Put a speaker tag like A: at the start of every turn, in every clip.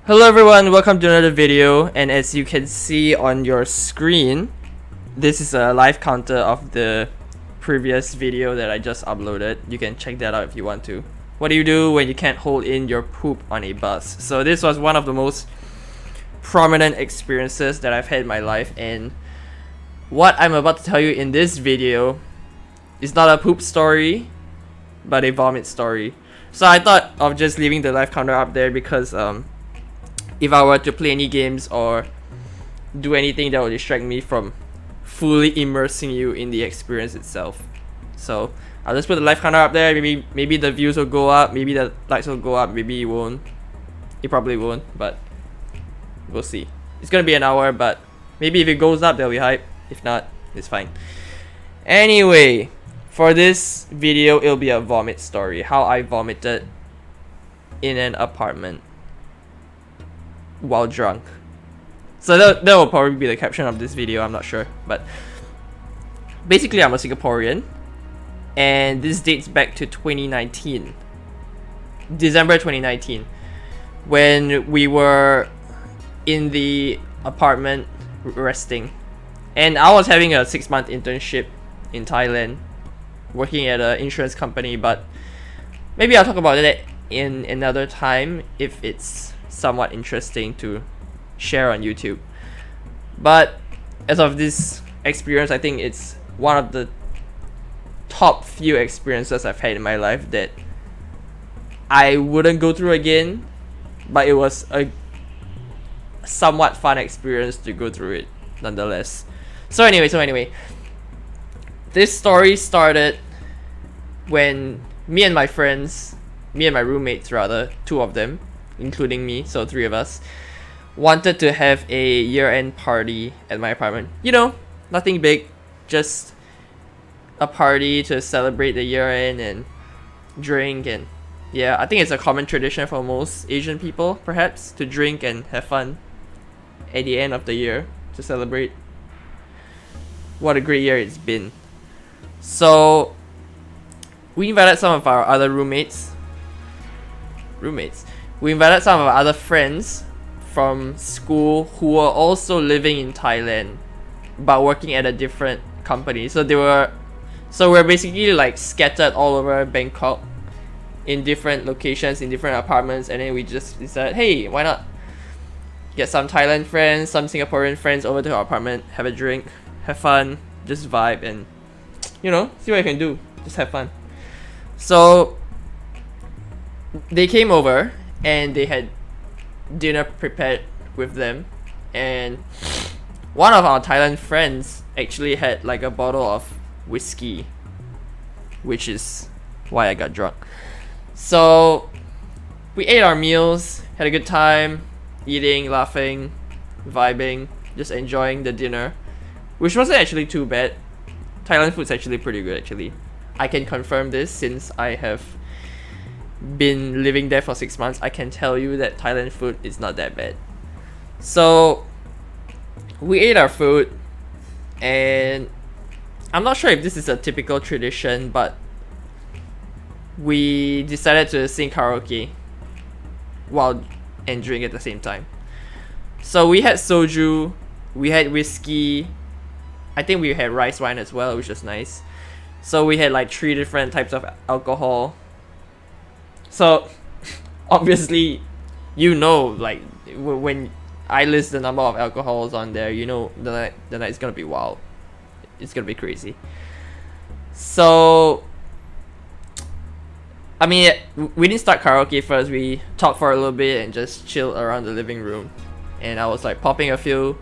A: Hello everyone, welcome to another video, and as you can see on your screen, this is a live counter of the previous video that I just uploaded. You can check that out if you want to. What do you do when you can't hold in your poop on a bus? So this was one of the most prominent experiences that I've had in my life, and what I'm about to tell you in this video is not a poop story, but a vomit story. So I thought of just leaving the live counter up there because if I were to play any games or do anything that will distract me from fully immersing you in the experience itself. So I'll just put the live counter up there. Maybe the views will go up, maybe the likes will go up, maybe it won't. It probably won't, but we'll see. It's gonna be an hour, but maybe if it goes up, there'll be hype. If not, it's fine. Anyway, for this video, it'll be a vomit story. How I vomited in an apartment while drunk. So that will probably be the caption of this video, I'm not sure. But basically, I'm a Singaporean, and this dates back to 2019. December 2019, when we were in the apartment resting. And I was having a 6-month internship in Thailand, working at an insurance company, but maybe I'll talk about that in another time if it's somewhat interesting to share on YouTube. But as of this experience, I think it's one of the top few experiences I've had in my life that I wouldn't go through again, but it was a somewhat fun experience to go through it nonetheless. So anyway, this story started when me and my roommates rather, two of them, including me, so 3 of us, wanted to have a year-end party at my apartment. You know, nothing big, just a party to celebrate the year-end and drink, and yeah, I think it's a common tradition for most Asian people, perhaps, to drink and have fun at the end of the year to celebrate. What a great year it's been. So we invited some of our other roommates. We invited some of our other friends from school who were also living in Thailand but working at a different company. So we're basically like scattered all over Bangkok in different locations, in different apartments, and then we just decided, hey, why not get some Thailand friends, some Singaporean friends over to our apartment, have a drink, have fun, just vibe, and you know, see what you can do, just have fun. So they came over and they had dinner prepared with them, and one of our Thailand friends actually had like a bottle of whiskey, which is why I got drunk. So we ate our meals, had a good time, eating, laughing, vibing, just enjoying the dinner, which wasn't actually too bad. Thailand food's actually pretty good actually. I can confirm this since I have been living there for 6 months. I can tell you that Thailand food is not that bad. So we ate our food, and I'm not sure if this is a typical tradition, but we decided to sing karaoke and drink at the same time. So we had soju, we had whiskey, I think we had rice wine as well, which was nice. So we had like 3 different types of alcohol. So obviously, you know, like when I list the number of alcohols on there, you know the night's gonna be wild. It's gonna be crazy. So I mean, we didn't start karaoke first. We talked for a little bit and just chilled around the living room, and I was like popping a few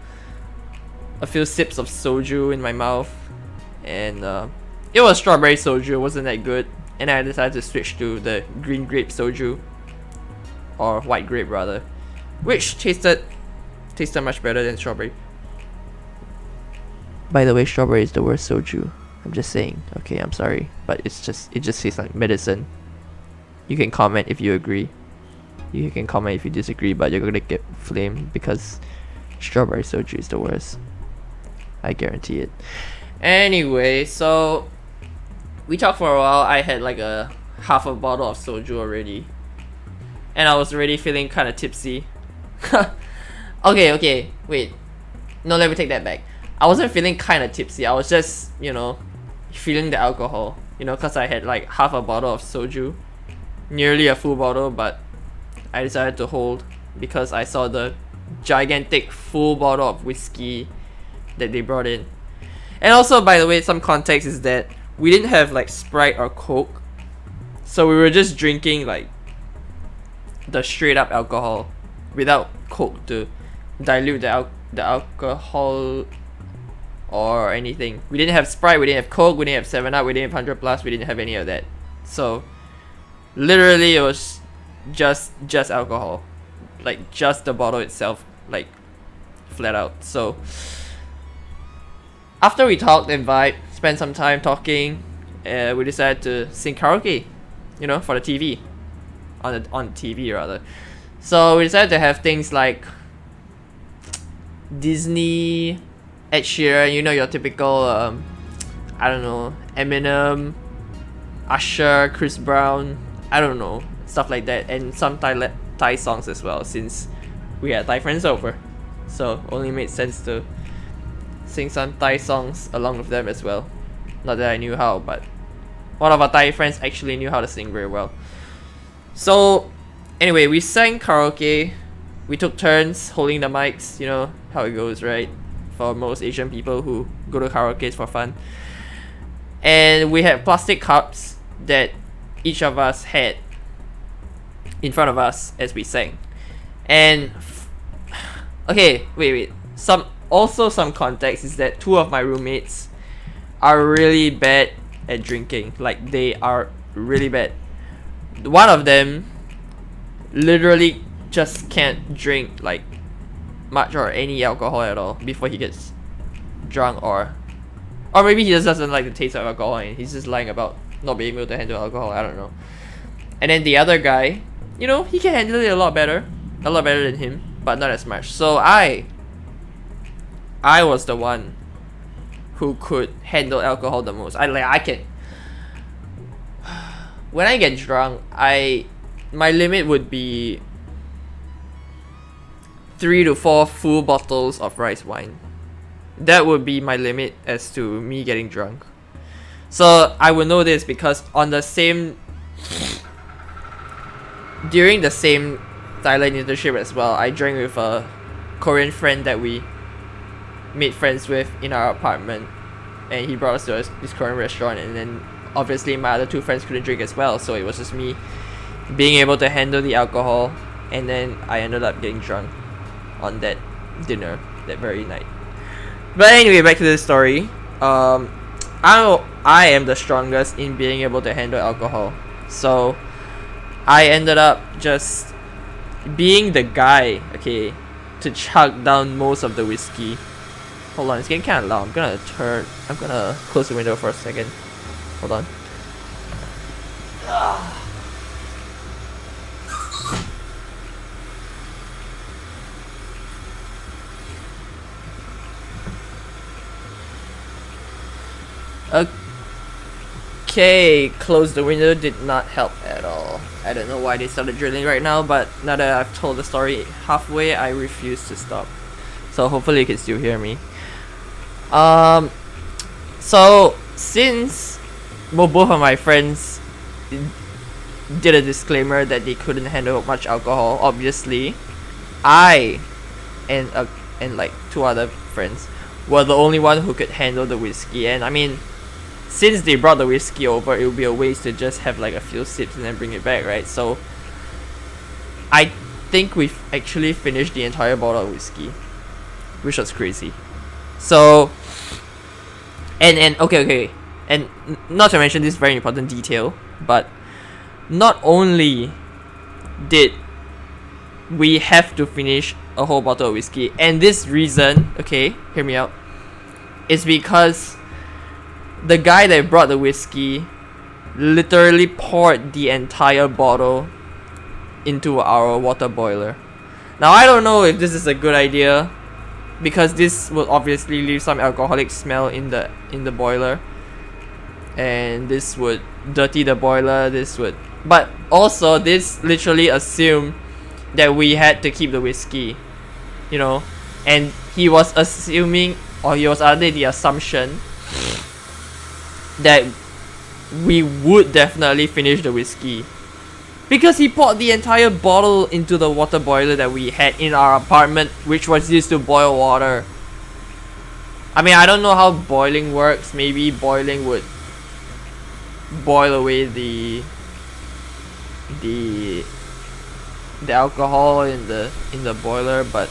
A: sips of soju in my mouth, and it was strawberry soju. It wasn't that good, and I decided to switch to the green grape soju, or white grape rather, which tasted much better than strawberry. By the way, strawberry is the worst soju. I'm just saying. Okay, I'm sorry, but it just tastes like medicine. You can comment if you agree. You can comment if you disagree, but you're gonna get flamed because strawberry soju is the worst. I guarantee it. Anyway, so we talked for a while. I had like a half a bottle of soju already, and I was already feeling kind of tipsy. Okay, wait. No, let me take that back. I wasn't feeling kind of tipsy. I was just, feeling the alcohol. Cause I had like half a bottle of soju, nearly a full bottle, but I decided to hold because I saw the gigantic full bottle of whiskey that they brought in. And also, by the way, some context is that we didn't have like Sprite or Coke, so we were just drinking like the straight up alcohol without Coke to dilute the alcohol or anything. We didn't have Sprite, we didn't have Coke, we didn't have 7-Up, we didn't have 100 Plus, we didn't have any of that. So literally it was just alcohol, like just the bottle itself, like flat out. So after we talked and vibed, spent some time talking, we decided to sing karaoke, for the TV, on the TV rather. So we decided to have things like Disney, Ed Sheeran, your typical, I don't know, Eminem, Usher, Chris Brown, I don't know, stuff like that, and some Thai songs as well, since we had Thai friends over. So only made sense to sing some Thai songs along with them as well. Not that I knew how, but one of our Thai friends actually knew how to sing very well. So anyway, we sang karaoke. We took turns holding the mics, how it goes, right? For most Asian people who go to karaoke for fun. And we had plastic cups that each of us had in front of us as we sang. And okay, wait. Some context is that two of my roommates are really bad at drinking. Like, they are really bad. One of them literally just can't drink like much or any alcohol at all before he gets drunk, or maybe he just doesn't like the taste of alcohol and he's just lying about not being able to handle alcohol. I don't know. And then the other guy, he can handle it a lot better than him, but not as much. So I was the one who could handle alcohol the most. I can. When I get drunk, my limit would be 3 to 4 full bottles of rice wine. That would be my limit as to me getting drunk. So I would know this because during the same Thailand internship as well, I drank with a Korean friend that we made friends with in our apartment, and he brought us to this Korean restaurant, and then obviously my other two friends couldn't drink as well, so it was just me being able to handle the alcohol, and then I ended up getting drunk on that dinner that very night. But anyway, back to the story. I am the strongest in being able to handle alcohol, so I ended up just being the guy, okay, to chug down most of the whiskey. Hold on, it's getting kind of loud. I'm gonna close the window for a second. Hold on. Okay, close the window did not help at all. I don't know why they started drilling right now, but now that I've told the story halfway, I refuse to stop. So hopefully you can still hear me. So since both of my friends did a disclaimer that they couldn't handle much alcohol, obviously I and like two other friends were the only one who could handle the whiskey. And I mean, since they brought the whiskey over, it would be a waste to just have like a few sips and then bring it back, right? So I think we've actually finished the entire bottle of whiskey, which was crazy. So and okay, and not to mention this very important detail, but not only did we have to finish a whole bottle of whiskey, and this reason, okay, hear me out, is because the guy that brought the whiskey literally poured the entire bottle into our water boiler. Now I don't know if this is a good idea, because this will obviously leave some alcoholic smell in the boiler, and this would dirty the boiler. But also this literally assume that we had to keep the whiskey, you know, and he was assuming, or he was under the assumption that we would definitely finish the whiskey, because he poured the entire bottle into the water boiler that we had in our apartment, which was used to boil water. I mean, I don't know how boiling works. Maybe boiling would boil away the alcohol in the boiler, but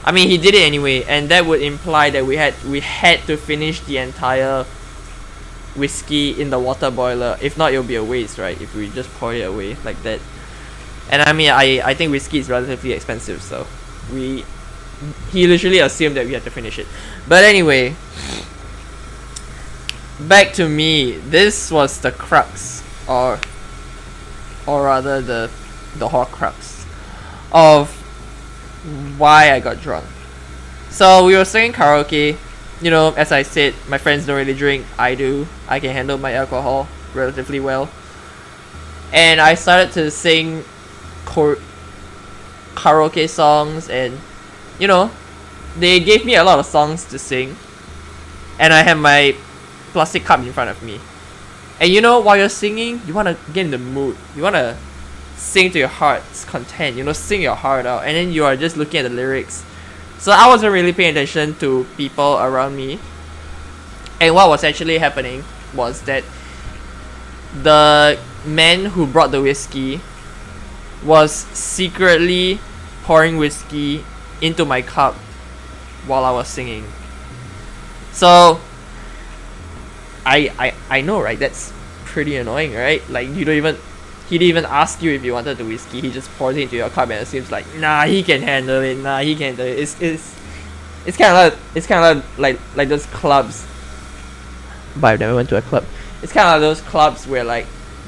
A: I mean, he did it anyway, and that would imply that we had to finish the entire whiskey in the water boiler. If not, it'll be a waste, right? If we just pour it away like that. And I mean, I think whiskey is relatively expensive, so he literally assumed that we had to finish it. But anyway, back to me. This was the crux, or rather the horcrux of why I got drunk. So we were singing karaoke. You know, as I said, my friends don't really drink. I do. I can handle my alcohol relatively well. And I started to sing karaoke songs, and you know, they gave me a lot of songs to sing. And I had my plastic cup in front of me. And you know, while you're singing, you want to get in the mood. You want to sing to your heart's content, you know, sing your heart out, and then you are just looking at the lyrics. So I wasn't really paying attention to people around me, and what was actually happening was that the man who brought the whiskey was secretly pouring whiskey into my cup while I was singing. So I know, right? That's pretty annoying, right? Like, he didn't even ask you if you wanted the whiskey. He just pours it into your cup, and it seems like, nah, he can handle it. Nah, he can do it. It's kind of like those clubs. But I've never went to a club. It's kind of like those clubs where like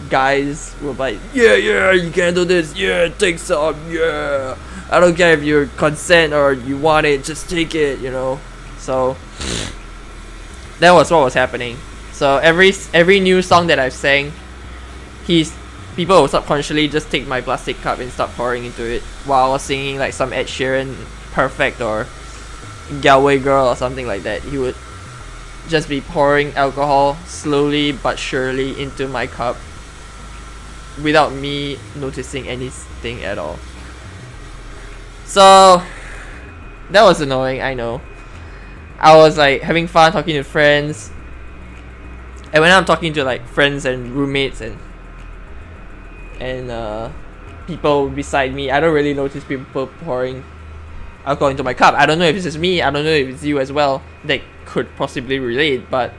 A: guys will be like, yeah, you can do this. Yeah, take some. Yeah, I don't care if you consent or you want it. Just take it. You know. So that was what was happening. So every new song that I've sang, people will subconsciously just take my plastic cup and start pouring into it while I was singing like some Ed Sheeran Perfect or Galway Girl or something like that. He would just be pouring alcohol slowly but surely into my cup without me noticing anything at all. So that was annoying, I know. I was like having fun talking to friends, and when I'm talking to like friends and roommates and people beside me, I don't really notice people pouring alcohol into my cup. I don't know if it's just me, I don't know if it's you as well that could possibly relate, but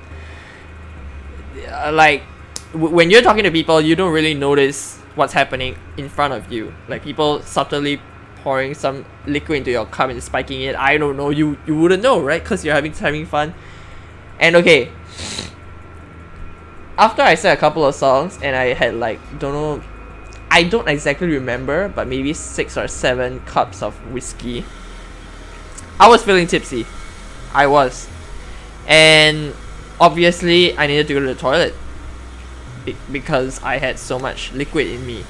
A: when you're talking to people, you don't really notice what's happening in front of you. Like people subtly pouring some liquid into your cup and spiking it. I don't know, you wouldn't know, right? Because you're having fun. And okay, after I sang a couple of songs and I had like, I don't exactly remember, but maybe 6 or 7 cups of whiskey, I was feeling tipsy. I was. And obviously I needed to go to the toilet because I had so much liquid in me.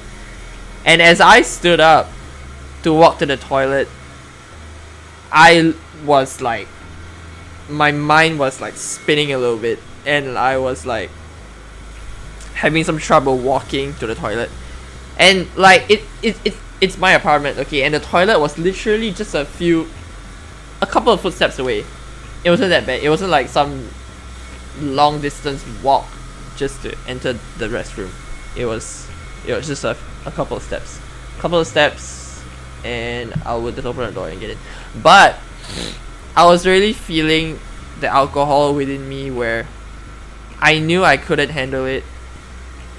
A: And as I stood up to walk to the toilet, I was like, my mind was like spinning a little bit, and I was like having some trouble walking to the toilet. And like it's my apartment, okay, and the toilet was literally just a couple of footsteps away. It wasn't that bad. It wasn't like some long distance walk just to enter the restroom. It was just a couple of steps, and I would just open the door and get it. But I was really feeling the alcohol within me, where I knew I couldn't handle it,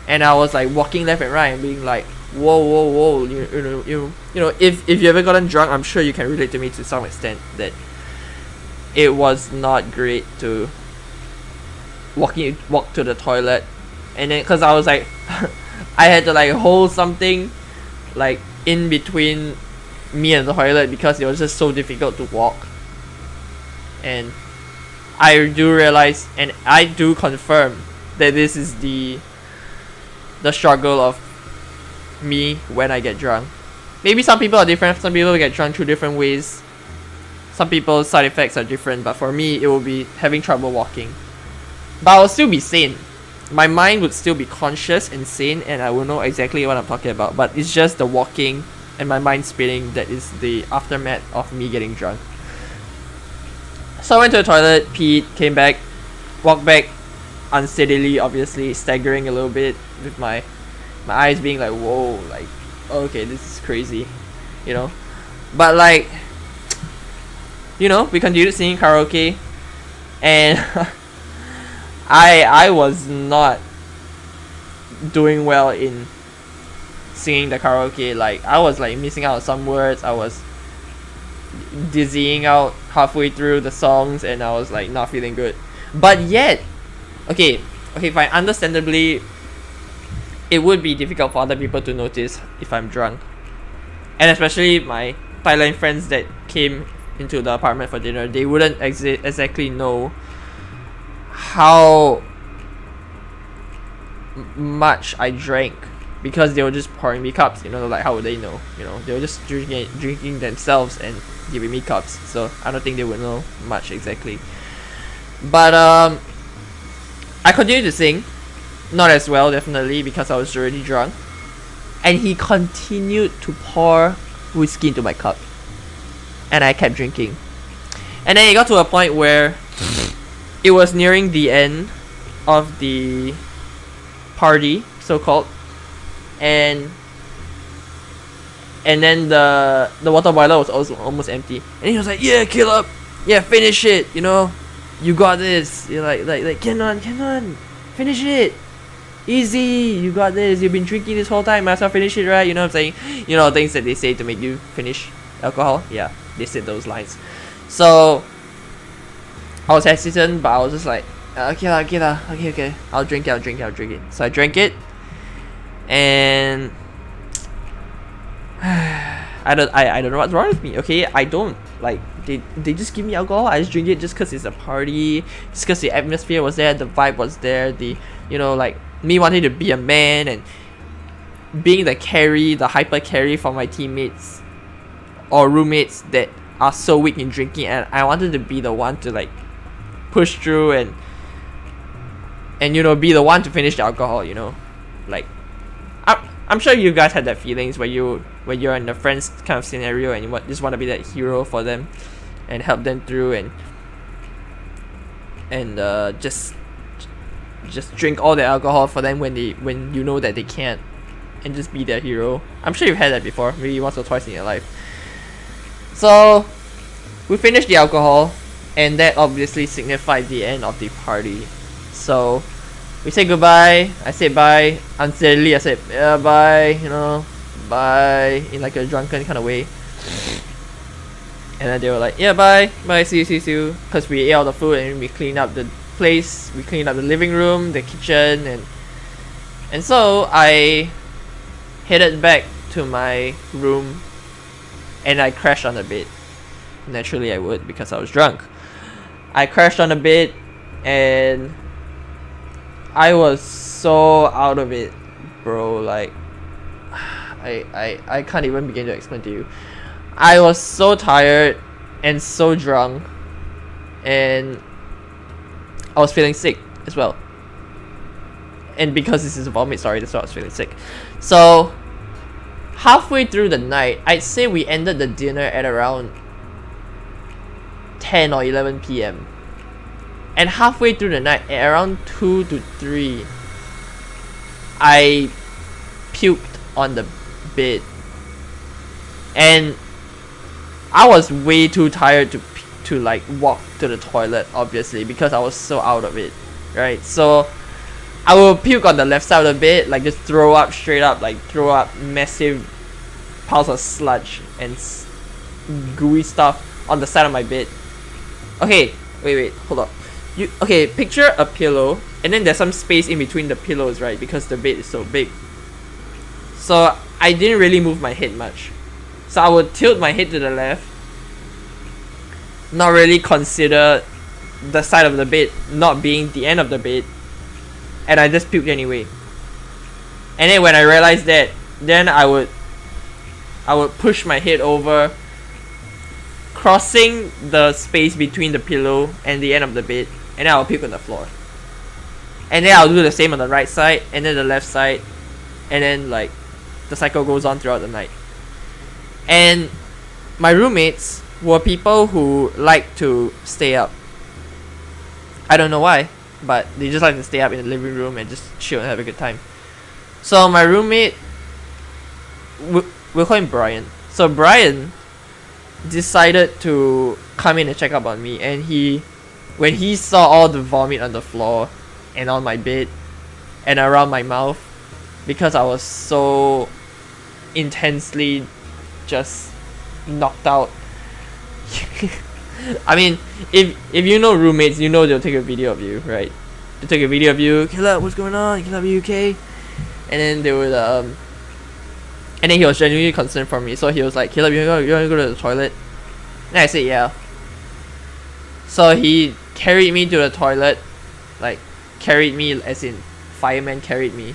A: and I was like walking left and right and being like, whoa, you know, if you ever gotten drunk, I'm sure you can relate to me to some extent, that it was not great to walk to the toilet. And then because I was like I had to like hold something like in between me and the toilet because it was just so difficult to walk. And I do realize, and I do confirm, that this is the struggle of me when I get drunk. maybe some people are different. Some people get drunk through different ways. Some people's side effects are different, but for me, it will be having trouble walking. But I will still be sane. My mind would still be conscious and sane, and I will know exactly what I'm talking about. But it's just the walking and my mind spinning that is the aftermath of me getting drunk. So I went to the toilet, peed, came back, walked back unsteadily, obviously, staggering a little bit with my eyes being like, whoa, like, okay, this is crazy, you know. But like, you know, we continued singing karaoke, and I was not doing well in singing the karaoke. Like, I was like missing out on some words. I was dizzying out halfway through the songs, and I was like not feeling good. But yet, okay, fine. Understandably, it would be difficult for other people to notice if I'm drunk, and especially my Thailand friends that came into the apartment for dinner. They wouldn't exactly know how much I drank, because they were just pouring me cups, you know. Like, how would they know? You know, they were just drinking themselves and giving me cups, so I don't think they would know much exactly. But I continued to sing, not as well, definitely, because I was already drunk, and he continued to pour whiskey into my cup, and I kept drinking. And then it got to a point where it was nearing the end of the party, so-called, and then the water boiler was also almost empty, and he was like, yeah, Caleb, yeah, finish it, you know, you got this. You're like can on, finish it, easy, you got this, you've been drinking this whole time, might as well finish it, right? You know what I'm saying? You know, things that they say to make you finish alcohol. Yeah, they said those lines. So I was hesitant, but I was just like, okay, I'll drink it. So I drank it, and I don't know what's wrong with me. Okay, I don't like, they just give me alcohol, I just drink it just because it's a party, just because the atmosphere was there, the vibe was there, the, you know, like me wanting to be a man and being the hyper carry for my teammates or roommates that are so weak in drinking, and I wanted to be the one to like push through and you know, be the one to finish the alcohol, you know. Like, I'm sure you guys had that feelings when you're in a friend's kind of scenario and you just want to be that hero for them and help them through and just drink all the alcohol for them when you know that they can't, and just be their hero. I'm sure you've had that before, maybe once or twice in your life. So we finished the alcohol, and that obviously signified the end of the party. So we said goodbye. I said bye unsteadily. I said, yeah, bye, you know, bye, in like a drunken kind of way. And then they were like, yeah, bye, see you. Because we ate all the food and we cleaned up the place. We cleaned up the living room, the kitchen, and so I headed back to my room, and I crashed on the bed. Naturally I would, because I was drunk. I crashed on the bed, and I was so out of it, bro. Like, I can't even begin to explain to you. I was so tired and so drunk, and I was feeling sick as well. And because this is a vomit story, that's why I was feeling sick. So halfway through the night, I'd say we ended the dinner at around 10 or 11 p.m. And halfway through the night, at around 2 to 3, I puked on the bed. And I was way too tired to like walk to the toilet, obviously, because I was so out of it, right? So I will puke on the left side of the bed, like just throw up straight up, like throw up massive piles of sludge and gooey stuff on the side of my bed. Okay, wait, hold up. Okay, picture a pillow, and then there's some space in between the pillows, right? Because the bed is so big. So I didn't really move my head much. So I would tilt my head to the left, not really consider the side of the bed not being the end of the bed, and I just puked anyway. And then when I realized that, then I would I would push my head over, crossing the space between the pillow and the end of the bed, and then I'll puke on the floor. And then I'll do the same on the right side, and then the left side, and then like the cycle goes on throughout the night. And my roommates were people who like to stay up. I don't know why, but they just like to stay up in the living room and just chill and have a good time. So my roommate, we'll call him Brian. So Brian decided to come in and check up on me, and when he saw all the vomit on the floor and on my bed and around my mouth, because I was so intensely just knocked out. I mean, if you know roommates, you know they'll take a video of you, right? They'll take a video of you, Caleb, what's going on? Caleb, are you okay? And then they would and then he was genuinely concerned for me, so he was like, Caleb, you wanna go to the toilet? And I said yeah. So he carried me to the toilet, like carried me as in fireman carried me,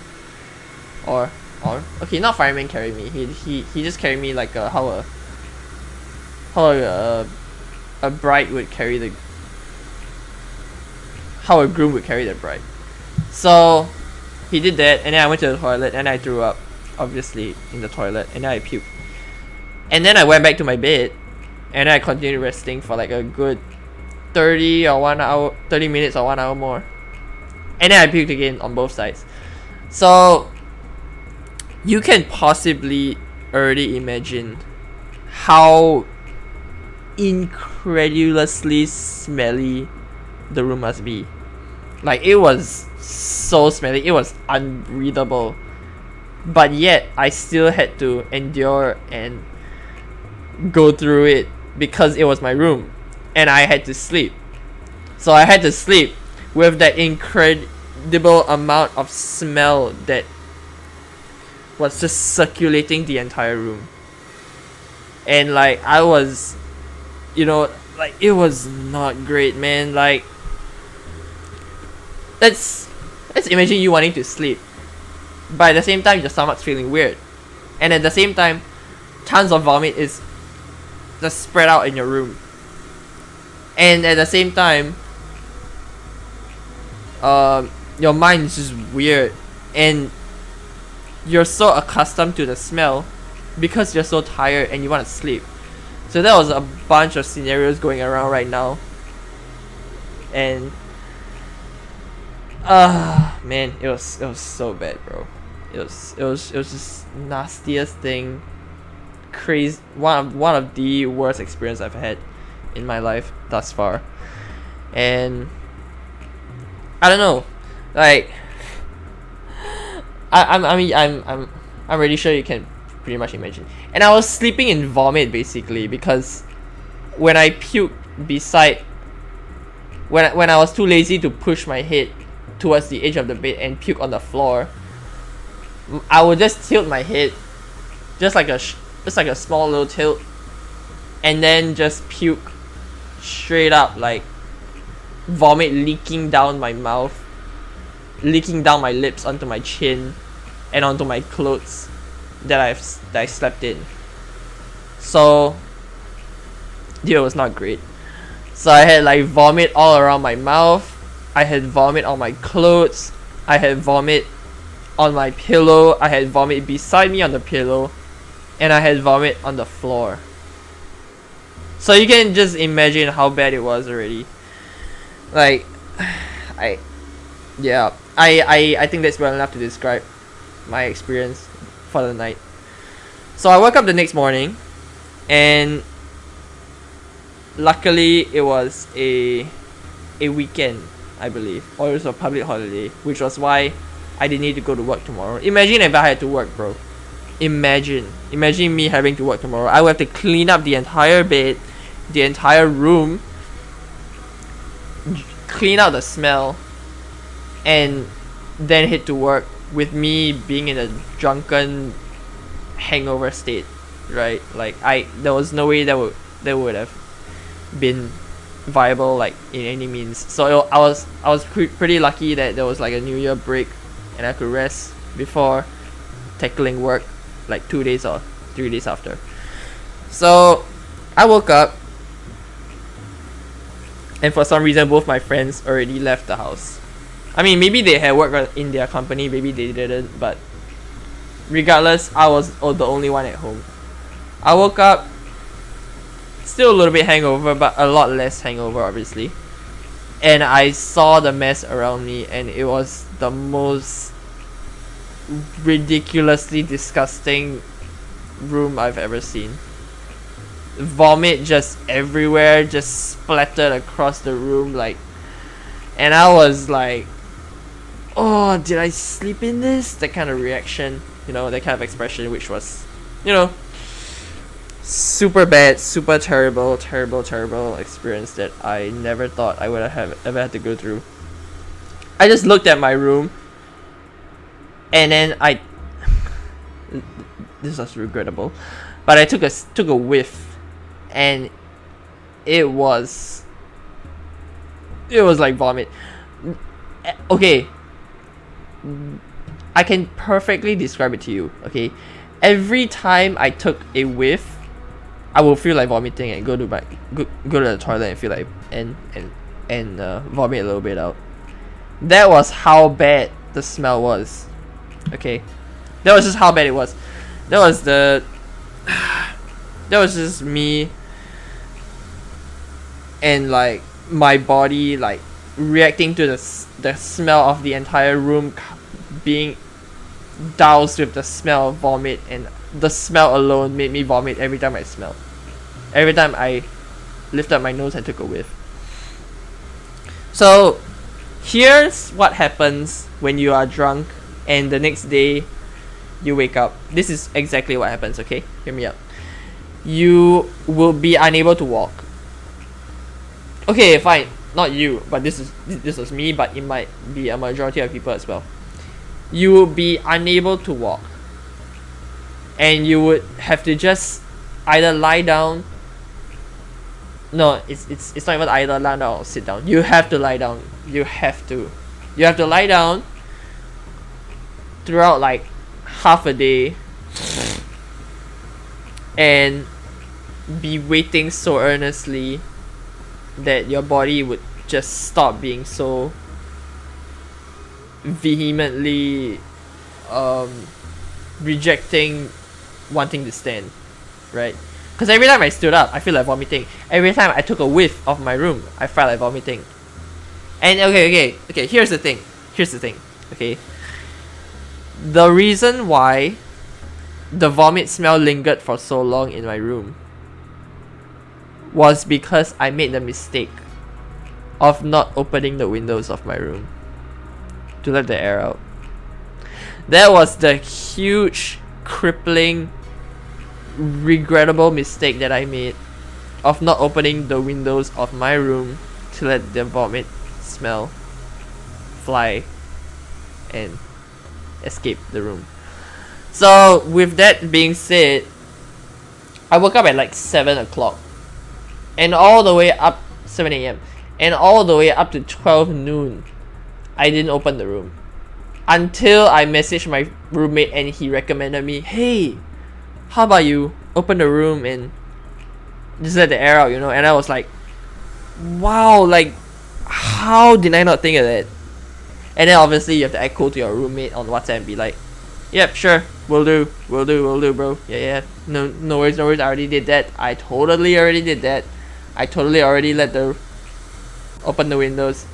A: or okay, not fireman carried me. He just carried me like how a bride would carry how a groom would carry the bride. So he did that, and then I went to the toilet and I threw up, obviously, in the toilet, and then I puked. And then I went back to my bed, and I continued resting for like a good 30 minutes or 1 hour more. And then I puked again on both sides. So you can possibly already imagine how incredulously smelly the room must be. Like, it was so smelly, it was unbreathable, but yet I still had to endure and go through it because it was my room and I had to sleep. So I had to sleep with that incredible amount of smell that was just circulating the entire room. And like, I was, like, it was not great, man. Like, let's imagine you wanting to sleep, but at the same time your stomach's feeling weird, and at the same time tons of vomit is just spread out in your room, and at the same time your mind is just weird, and you're so accustomed to the smell because you're so tired and you want to sleep. So there was a bunch of scenarios going around right now, and man, it was so bad, bro. It was just nastiest thing, crazy, one of the worst experience I've had in my life thus far. And I don't know, like, I'm really sure you can pretty much imagine. And I was sleeping in vomit basically, because when I puked beside, when I was too lazy to push my head towards the edge of the bed and puke on the floor, I would just tilt my head, just like a small little tilt, and then just puke straight up, like vomit leaking down my mouth, leaking down my lips onto my chin and onto my clothes that I slept in. So it was not great. So I had like vomit all around my mouth, I had vomit on my clothes, I had vomit on my pillow, I had vomit beside me on the pillow, and I had vomit on the floor. So you can just imagine how bad it was already. Like, I think that's well enough to describe my experience for the night. So I woke up the next morning, and luckily it was a weekend, I believe, or it was a public holiday, which was why I didn't need to go to work tomorrow. Imagine if I had to work, bro. Imagine me having to work tomorrow. I would have to clean up the entire bed, the entire room, clean out the smell, and then head to work with me being in a drunken hangover state, right? Like, there was no way that would have been viable, like, in any means. So I was pretty lucky that there was like a New Year break and I could rest before tackling work like 2 days or 3 days after. So I woke up, and for some reason both my friends already left the house. I mean, maybe they had work in their company, maybe they didn't, but regardless, I was the only one at home. I woke up, still a little bit hangover, but a lot less hangover obviously. And I saw the mess around me, and it was the most ridiculously disgusting room I've ever seen. Vomit just everywhere, just splattered across the room, like, and I was like, oh, did I sleep in this? That kind of reaction, you know, that kind of expression, which was, you know, super bad, super terrible experience that I never thought I would have ever had to go through. I just looked at my room, and then this was regrettable, but I took a whiff, and it was like vomit. Okay, I can perfectly describe it to you. Okay, every time I took a whiff, I will feel like vomiting and go to the toilet and feel like and vomit a little bit out. That was how bad the smell was. Okay, that was just how bad it was. That was just me, and like my body like reacting to the smell of the entire room being doused with the smell of vomit, and the smell alone made me vomit every time I smelled. Every time I lifted my nose and took a whiff. So here's what happens when you are drunk and the next day you wake up. This is exactly what happens, okay? Hear me out. You will be unable to walk. Okay, fine. Not you, but this is me, but it might be a majority of people as well. You will be unable to walk, and you would have to just either lie down. No, it's not even either lie down or sit down. You have to lie down. You have to lie down throughout like half a day, and be waiting so earnestly that your body would just stop being so vehemently rejecting wanting to stand, right? Because every time I stood up, I feel like vomiting. Every time I took a whiff of my room, I felt like vomiting. And okay, here's the thing, okay? The reason why the vomit smell lingered for so long in my room was because I made the mistake of not opening the windows of my room to let the air out. That was the huge, crippling, regrettable mistake that I made of not opening the windows of my room to let the vomit smell fly and escape the room. So with that being said, I woke up at like 7 o'clock, and all the way up 7 a.m. and all the way up to 12 noon I didn't open the room until I messaged my roommate, and he recommended me, hey, how about you open the room and just let the air out, you know? And I was like, wow, like, how did I not think of that? And then obviously you have to echo to your roommate on WhatsApp and be like, yep, sure, will do, bro. Yeah, no worries, I already did that. I totally already open the windows.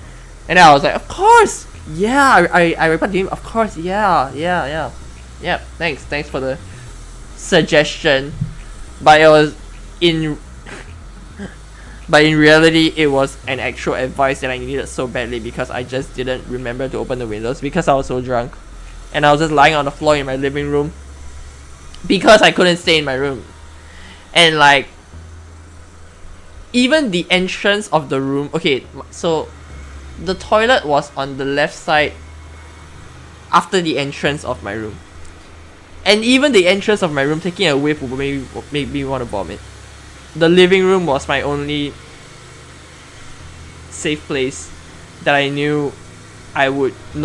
A: And then I was like, of course, yeah, I replied to him, of course, yeah, thanks for the suggestion. But in reality, it was an actual advice that I needed so badly, because I just didn't remember to open the windows because I was so drunk, and I was just lying on the floor in my living room because I couldn't stay in my room. And like, even the entrance of the room, okay, so the toilet was on the left side after the entrance of my room, and even the entrance of my room, taking a whiff would make me want to vomit. The living room was my only safe place that I knew I wouldn't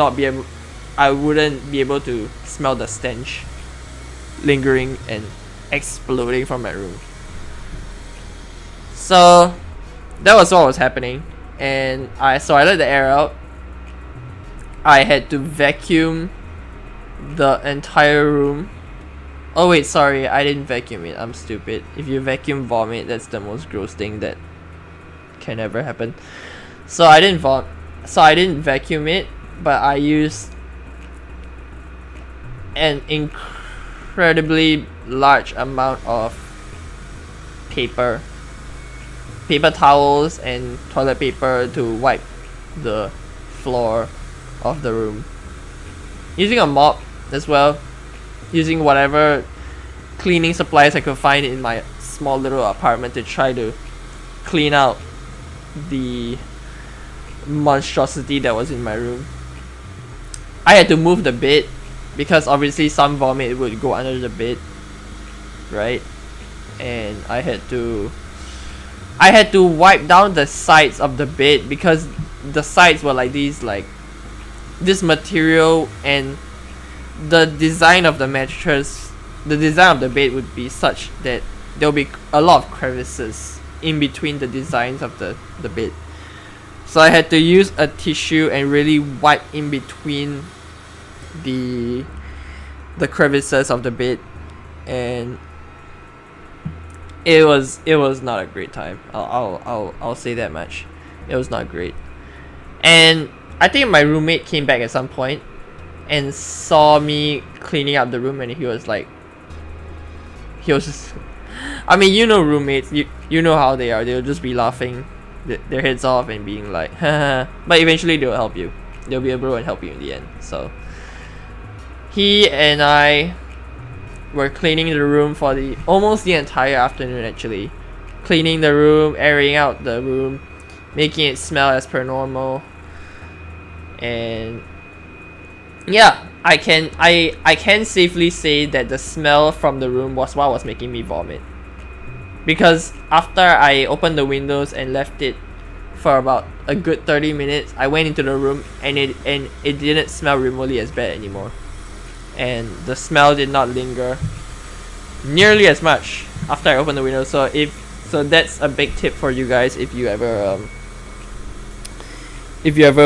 A: be able to smell the stench lingering and exploding from my room. So that was what was happening, and I let the air out. I had to vacuum the entire room. Oh wait, sorry, I didn't vacuum it. I'm stupid. If you vacuum vomit, that's the most gross thing that can ever happen. So I didn't vacuum it, but I used an incredibly large amount of paper towels and toilet paper to wipe the floor of the room, using a mop as well, using whatever cleaning supplies I could find in my small little apartment to try to clean out the monstrosity that was in my room. I had to move the bed because obviously some vomit would go under the bed, right? And I had to wipe down the sides of the bed because the sides were like this material, and the design of the mattress, the design of the bed would be such that there'll be a lot of crevices in between the designs of the bed. So I had to use a tissue and really wipe in between the crevices of the bed, and it was not a great time. I'll say that much. It was not great. And I think my roommate came back at some point and saw me cleaning up the room, and he was just, I mean, you know roommates, you know how they are. They'll just be laughing their heads off and being like, haha. But eventually they'll help you. They'll be able to help you in the end. So he and I were cleaning the room for almost the entire afternoon, actually. Cleaning the room, airing out the room, making it smell as per normal. And yeah, I can safely say that the smell from the room was what was making me vomit. Because after I opened the windows and left it for about a good 30 minutes, I went into the room and it didn't smell remotely as bad anymore. And the smell did not linger nearly as much after I opened the window. So that's a big tip for you guys if you ever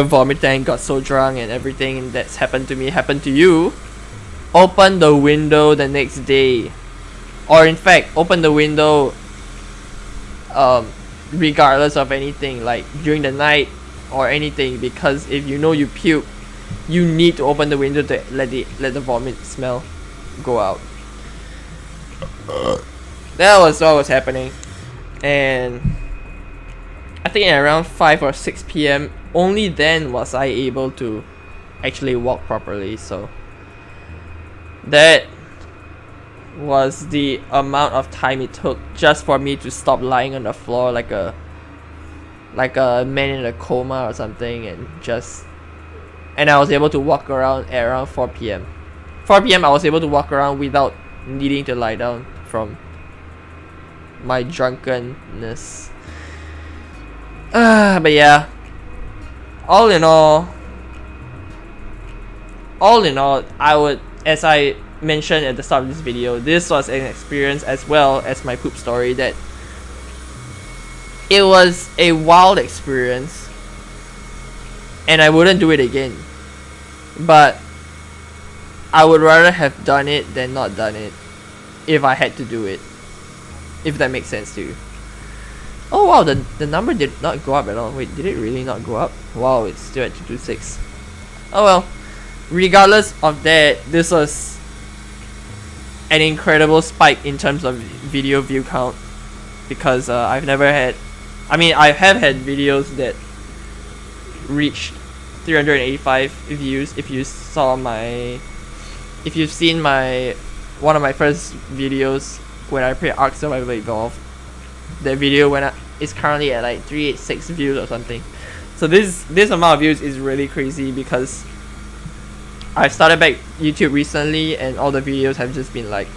A: vomited and got so drunk and everything that's happened to me happened to you. Open the window the next day, or in fact open the window regardless of anything, like during the night or anything, because if you know you puke, you need to open the window to let the vomit smell go out. That was what was happening. And I think at around 5 or 6 p.m. only then was I able to actually walk properly. So that was the amount of time it took just for me to stop lying on the floor like a man in a coma or something, and I was able to walk around at around 4 p.m. 4 p.m. I was able to walk around without needing to lie down from my drunkenness. But yeah, all in all, I would, as I mentioned at the start of this video, this was an experience as well as my poop story, that it was a wild experience and I wouldn't do it again. But I would rather have done it than not done it if I had to do it, if that makes sense to you. Oh wow, the number did not go up at all. Wait, did it really not go up? Wow, it's still at 226. Oh well, regardless of that, this was an incredible spike in terms of video view count, because I have had videos that reached 385 views. If you've seen one of my first videos when I played Ark Survival Evolved, that video is currently at like 386 views or something. So this amount of views is really crazy, because I started back YouTube recently and all the videos have just been like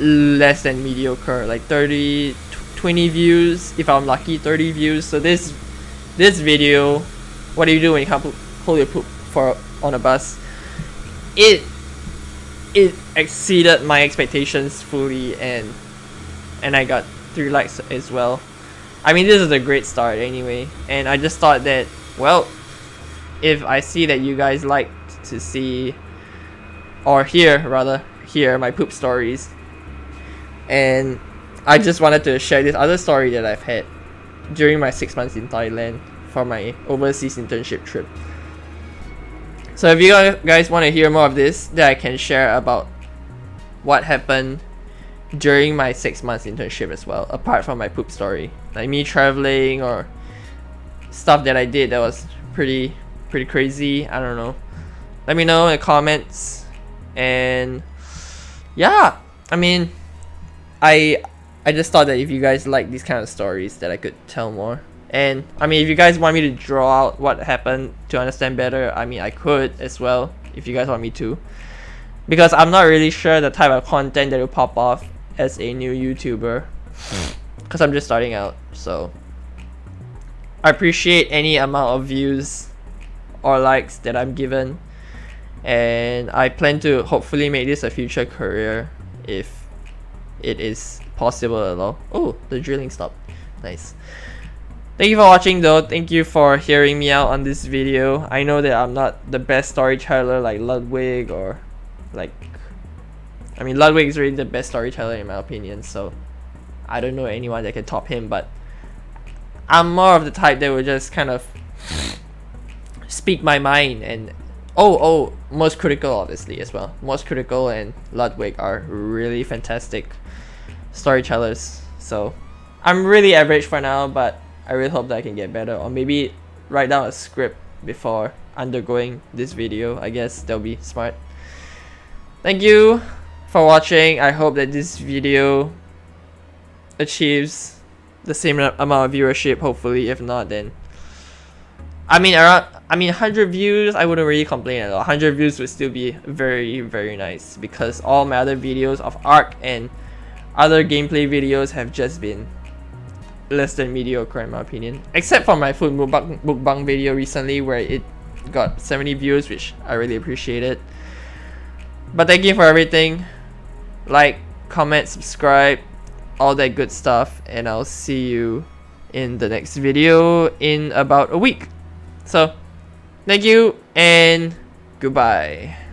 A: less than mediocre, like 30, 20 views if I'm lucky, 30 views. So this video, what do you do when you can't hold your poop on a bus? It it exceeded my expectations fully, and I got 3 likes as well. I mean, this is a great start anyway, and I just thought that, well, if I see that you guys like to see, or hear my poop stories, and I just wanted to share this other story that I've had during my 6 months in Thailand for my overseas internship trip. So if you guys want to hear more of this, that I can share about what happened during my 6 months internship as well, apart from my poop story, like me traveling or stuff that I did that was pretty crazy. I don't know. Let me know in the comments. And yeah, I mean, I just thought that if you guys like these kind of stories, that I could tell more. And I mean, if you guys want me to draw out what happened to understand better, I mean, I could as well, if you guys want me to, because I'm not really sure the type of content that will pop off as a new YouTuber, because I'm just starting out. So I appreciate any amount of views or likes that I'm given, and I plan to hopefully make this a future career if it is possible at all. Oh, the drilling stopped. Nice. Thank you for watching though. Thank you for hearing me out on this video. I know that I'm not the best storyteller like Ludwig, or like, I mean, Ludwig is really the best storyteller in my opinion, so I don't know anyone that can top him, but I'm more of the type that will just kind of speak my mind. And Most Critical obviously as well. Most Critical and Ludwig are really fantastic storytellers. So I'm really average for now, but I really hope that I can get better, or maybe write down a script before undergoing this video. I guess that'll be smart. Thank you for watching. I hope that this video achieves the same amount of viewership, hopefully. If not, then I mean 100 views, I wouldn't really complain at all. 100 views would still be very nice, because all my other videos of ARK and other gameplay videos have just been less than mediocre in my opinion, except for my food mukbang video recently, where it got 70 views, which I really appreciated. But thank you for everything. Like, comment, subscribe, all that good stuff, and I'll see you in the next video in about a week. So thank you and goodbye.